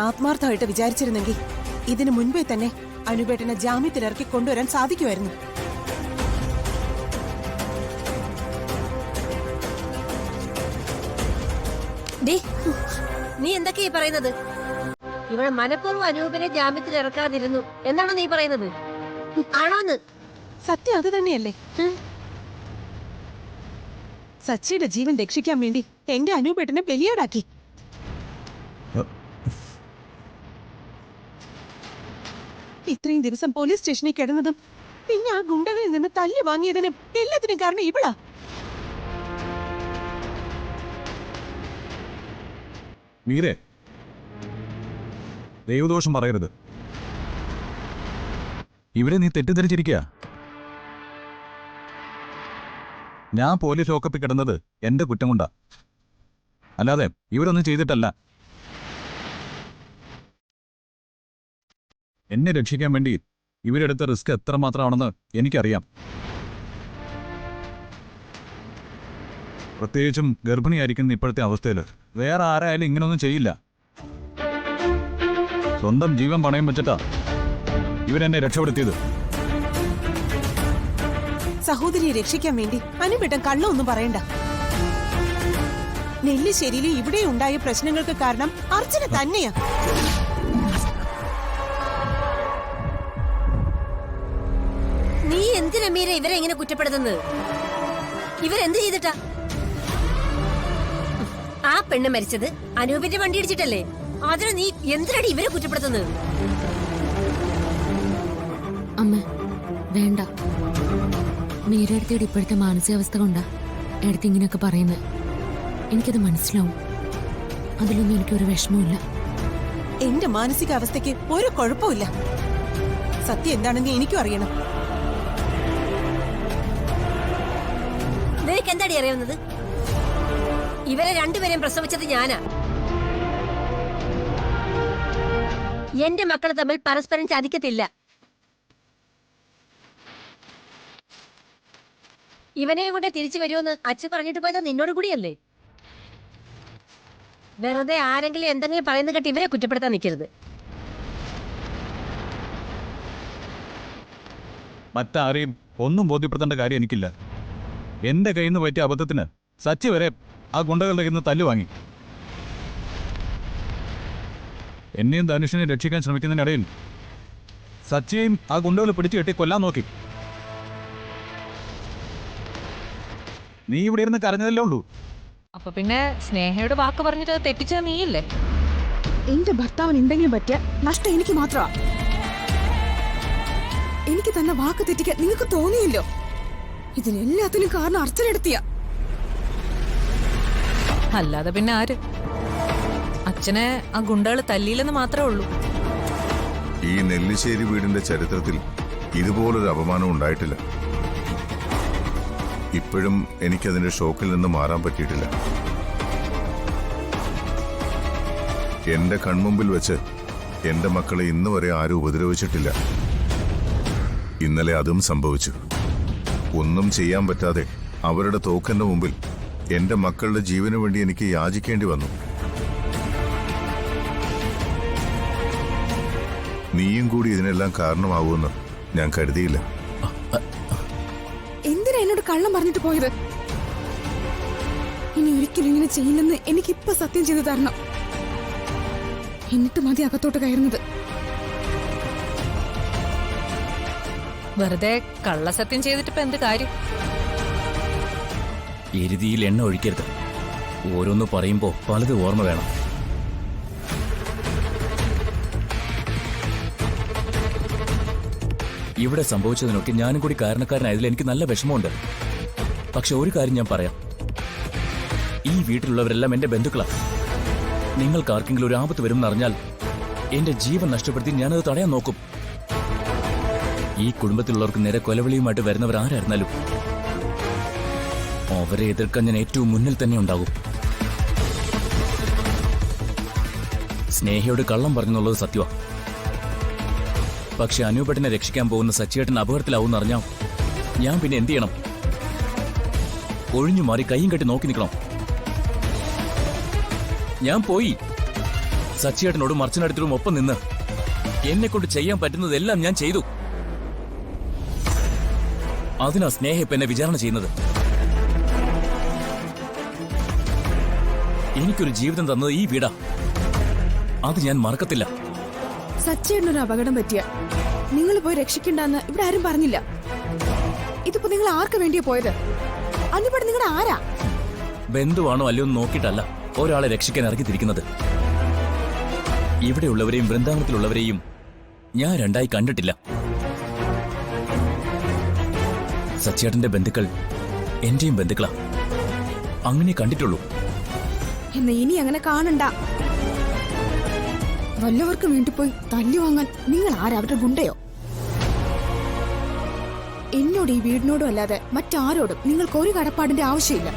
ആത്മാർത്ഥമായിട്ട് വിചാരിച്ചിരുന്നെങ്കിൽ ഇതിനു മുൻപേ തന്നെ അനുപേട്ടനെ ജാമ്യത്തിലിറക്കി കൊണ്ടുവരാൻ സാധിക്കുമായിരുന്നു. നീ എന്തൊക്കെയാ പറയുന്നത്? ഇവിടെ മനഃപൂർവ്വം അനൂപിനെ ജാമ്യത്തിൽ ഇറക്കാതിരുന്നു എന്നാണോ നീ പറയുന്നത്? ആണോന്ന്? സത്യം അത് തന്നെയല്ലേ? സച്ചിയുടെ ജീവൻ രക്ഷിക്കാൻ വേണ്ടി എന്റെ അനൂപേട്ടനെ ബലിയാടാക്കി. ഇത്രയും ദിവസം പോലീസ് സ്റ്റേഷനിൽ കിടന്നതും പിന്നെ ആ ഗുണ്ടകളിൽ നിന്ന് തല്ലി വാങ്ങിയതിനും എല്ലാത്തിനും കാരണം ഇവളാ. മീരെ, ദൈവദോഷം പറയരുത്. ഇവരെ നീ തെറ്റിദ്ധരിച്ചിരിക്കുക. ഞാൻ പോലീസ് ലോക്കപ്പിൽ കിടന്നത് എന്റെ കുറ്റം കൊണ്ടാ, അല്ലാതെ ഇവരൊന്നും ചെയ്തിട്ടല്ല. എന്നെ രക്ഷിക്കാൻ വേണ്ടി ഇവരെടുത്ത റിസ്ക് എത്രമാത്രമാണെന്ന് എനിക്കറിയാം. പ്രത്യേകിച്ചും ഗർഭിണിയായിരിക്കുന്ന ഇപ്പോഴത്തെ അവസ്ഥയിൽ വേറെ ആരായാലും ഇങ്ങനൊന്നും ചെയ്യില്ല. സ്വന്തം ജീവൻ പണയം വെച്ചിട്ടാ ഇവരെന്നെ രക്ഷപ്പെടുത്തിയത്. സഹോദരിയെ രക്ഷിക്കാൻ വേണ്ടി അനുപേട്ടൻ കള്ളൊന്നും പറയണ്ട. നെല്ലിശ്ശേരിയിലും ഇവിടെ ഉണ്ടായ പ്രശ്നങ്ങൾക്ക് കാരണം അർച്ചന തന്നെയാ. നീ എന്തിനാ മീര ഇവരെ ഇങ്ങനെ കുറ്റപ്പെടുത്തുന്നത്? ഇവരെന്ത് ചെയ്തിട്ടാ? ആ പെണ്ണ് മരിച്ചത് അനൂപിന്റെ വണ്ടി ഇടിച്ചിട്ടല്ലേ? അതിന് നീ എന്തിനാണ് ഇവരെ കുറ്റപ്പെടുത്തുന്നത്? അമ്മ വേണ്ട, മീരടുത്തിയുടെ ഇപ്പോഴത്തെ മാനസികാവസ്ഥ കൊണ്ടാ എടുത്ത് ഇങ്ങനെയൊക്കെ പറയുന്നത്. എനിക്കത് മനസ്സിലാവും. അതിലൊന്നും എനിക്കൊരു വിഷമമില്ല. എന്റെ മാനസികാവസ്ഥയ്ക്ക് ഒരു കുഴപ്പമില്ല. സത്യം എന്താണെന്ന് എനിക്കും അറിയണം. നിനക്ക് എന്താടി അറിയാവുന്നത്? ഇവരെ രണ്ടുപേരെയും പ്രസവിച്ചത് ഞാനാ. എന്റെ മക്കൾ തമ്മിൽ പരസ്പരം ചതിക്കത്തില്ല. ഇവനെയും കൊണ്ട് തിരിച്ചു വരുമെന്ന് അച്ഛൻ പറഞ്ഞിട്ട് പോയത് നിന്നോട് കൂടിയല്ലേ? വെറുതെ ആരെങ്കിലും എന്തെങ്കിലും പറയുന്ന കേട്ട് ഇവരെ കുറ്റപ്പെടുത്താൻ നിൽക്കരുത്. മറ്റാരെയും ഒന്നും ബോധ്യപ്പെടുത്തേണ്ട കാര്യം എനിക്കില്ല. എന്റെ കയ്യിൽ നിന്ന് പറ്റിയ അബദ്ധത്തിന് സച്ചി വരെ ആ ഗുണ്ടകളുടെ കയ്യിൽ നിന്ന് തല്ലു വാങ്ങി. എന്നെയും ധനുഷിനെ രക്ഷിക്കാൻ ശ്രമിക്കുന്നതിനിടയിൽ സച്ചിയെയും ആ ഗുണ്ടകൾ പിടിച്ചു കെട്ടി കൊല്ലാൻ നോക്കി. നീ ഇവിടെ ഇരുന്ന് കരഞ്ഞതല്ലേ ഉള്ളൂ. അപ്പൊ പിന്നെ സ്നേഹയുടെ വാക്ക് പറഞ്ഞിട്ട് തെറ്റിച്ച നീയല്ലേ? എന്റെ ഭർത്താവിന് എന്തെങ്കിലും പറ്റിയ നഷ്ടം എനിക്ക് മാത്രമാ. എനിക്ക് തന്നെ വാക്ക് തെറ്റിക്കാൻ നിങ്ങൾക്ക് തോന്നിയില്ലോ? ഇതിനെല്ലാത്തിനും കാരണം അർച്ചനെടുത്തിയ. അല്ലാതെ പിന്നെ ആര്? അച്ഛനെ ആ ഗുണ്ടകൾ തല്ലിയില്ലെന്ന് മാത്രമേ ഉള്ളൂ. ഈ നെല്ലിശ്ശേരി വീടിന്റെ ചരിത്രത്തിൽ ഇതുപോലൊരു അപമാനം ഉണ്ടായിട്ടില്ല. ഇപ്പോഴും എനിക്കതിന്റെ ഷോക്കിൽ നിന്ന് മാറാൻ പറ്റിയിട്ടില്ല. എന്റെ കൺമുമ്പിൽ വെച്ച് എന്റെ മക്കളെ ഇന്ന് വരെ ആരും ഉപദ്രവിച്ചിട്ടില്ല. ഇന്നലെ അതും സംഭവിച്ചു. ഒന്നും ചെയ്യാൻ പറ്റാതെ അവരുടെ തോക്കന്റെ മുമ്പിൽ എന്റെ മക്കളുടെ ജീവന് വേണ്ടി എനിക്ക് യാചിക്കേണ്ടി വന്നു. നീയും കൂടി ഇതിനെല്ലാം കാരണമാവുമെന്ന് ഞാൻ കരുതിയില്ല. എന്തിനാ എന്നോട് കള്ളം പറഞ്ഞിട്ട് പോയത്? ഇനി ഒരിക്കലും ഇങ്ങനെ ചെയ്യില്ലെന്ന് എനിക്കിപ്പൊ സത്യം ചെയ്തു തരണം. എന്നിട്ട് മതി അകത്തോട്ട് കയറുന്നത്. വെറുതെ കള്ളസത്യം ചെയ്തിട്ട് ഇപ്പൊ എന്ത് കാര്യം? എരുതിയിൽ എണ്ണ ഒഴിക്കരുത്. ഓരോന്ന് പറയുമ്പോ പലതും ഓർമ്മ വേണം. ഇവിടെ സംഭവിച്ചതിനൊക്കെ ഞാനും കൂടി കാരണക്കാരനായതിൽ എനിക്ക് നല്ല വിഷമമുണ്ട്. പക്ഷെ ഒരു കാര്യം ഞാൻ പറയാം, ഈ വീട്ടിലുള്ളവരെല്ലാം എന്റെ ബന്ധുക്കളാണ്. നിങ്ങൾക്ക് ആർക്കെങ്കിലും ഒരു ആപത്ത് വരും എന്നറിഞ്ഞാൽ എന്റെ ജീവൻ നഷ്ടപ്പെടുത്തി ഞാനത് തടയാൻ നോക്കും. ഈ കുടുംബത്തിലുള്ളവർക്ക് നേരെ കൊലവിളിയുമായിട്ട് വരുന്നവർ ആരായിരുന്നാലും അവരെ എതിർക്കാൻ ഞാൻ ഏറ്റവും മുന്നിൽ തന്നെ ഉണ്ടാകും. സ്നേഹയോട് കള്ളം പറഞ്ഞെന്നുള്ളത് സത്യമാ. പക്ഷെ അനൂപേട്ടനെ രക്ഷിക്കാൻ പോകുന്ന സച്ചിയേട്ടൻ അപകടത്തിലാവും എന്നറിഞ്ഞാൽ ഞാൻ പിന്നെ എന്ത് ചെയ്യണം? ഒഴിഞ്ഞു മാറി കൈയും കെട്ടി നോക്കി നിൽക്കണം. ഞാൻ പോയി. സച്ചിയേട്ടനോടും അർച്ചനടുത്തിലും ഒപ്പം നിന്ന് എന്നെ കൊണ്ട് ചെയ്യാൻ പറ്റുന്നതെല്ലാം ഞാൻ ചെയ്തു. അതിനാ സ്നേഹ ഇപ്പൊ എന്നെ വിചാരണ ചെയ്യുന്നത്. എനിക്കൊരു ജീവിതം തന്നത് ഈ വീടാ. അത് ഞാൻ മറക്കത്തില്ല. സച്ചേട്ടനൊരു അപകടം പറ്റിയ നിങ്ങൾ പോയി രക്ഷിക്കണ്ടെന്ന് ഇവിടെ ആരും പറഞ്ഞില്ല. ഇതിപ്പോ നിങ്ങൾ ആർക്ക് വേണ്ടിയാ പോയത്? അതിവിടെ നിങ്ങളുടെ ആരാ? ബന്ധുവാണോ അല്ലയോ എന്ന് നോക്കിയിട്ടല്ല ഒരാളെ രക്ഷിക്കാൻ ഇറങ്ങിത്തിരിക്കുന്നത്. ഇവിടെയുള്ളവരെയും വൃന്ദാവനത്തിലുള്ളവരെയും ഞാൻ രണ്ടായി കണ്ടിട്ടില്ല. സച്ചേട്ടന്റെ ബന്ധുക്കൾ എന്റെയും ബന്ധുക്കളാ. അങ്ങനെ കണ്ടിട്ടുള്ളൂ. എന്നാ ഇനി അങ്ങനെ കാണണ്ട. വല്ലവർക്കും വേണ്ടി പോയി തല്ലി വാങ്ങാൻ നിങ്ങൾ ആരാ? അവരുടെ ഗുണ്ടയോ? എന്നോട് ഈ വീടിനോടും അല്ലാതെ മറ്റാരോടും നിങ്ങൾക്ക് ഒരു കടപ്പാടിന്റെ ആവശ്യമില്ല.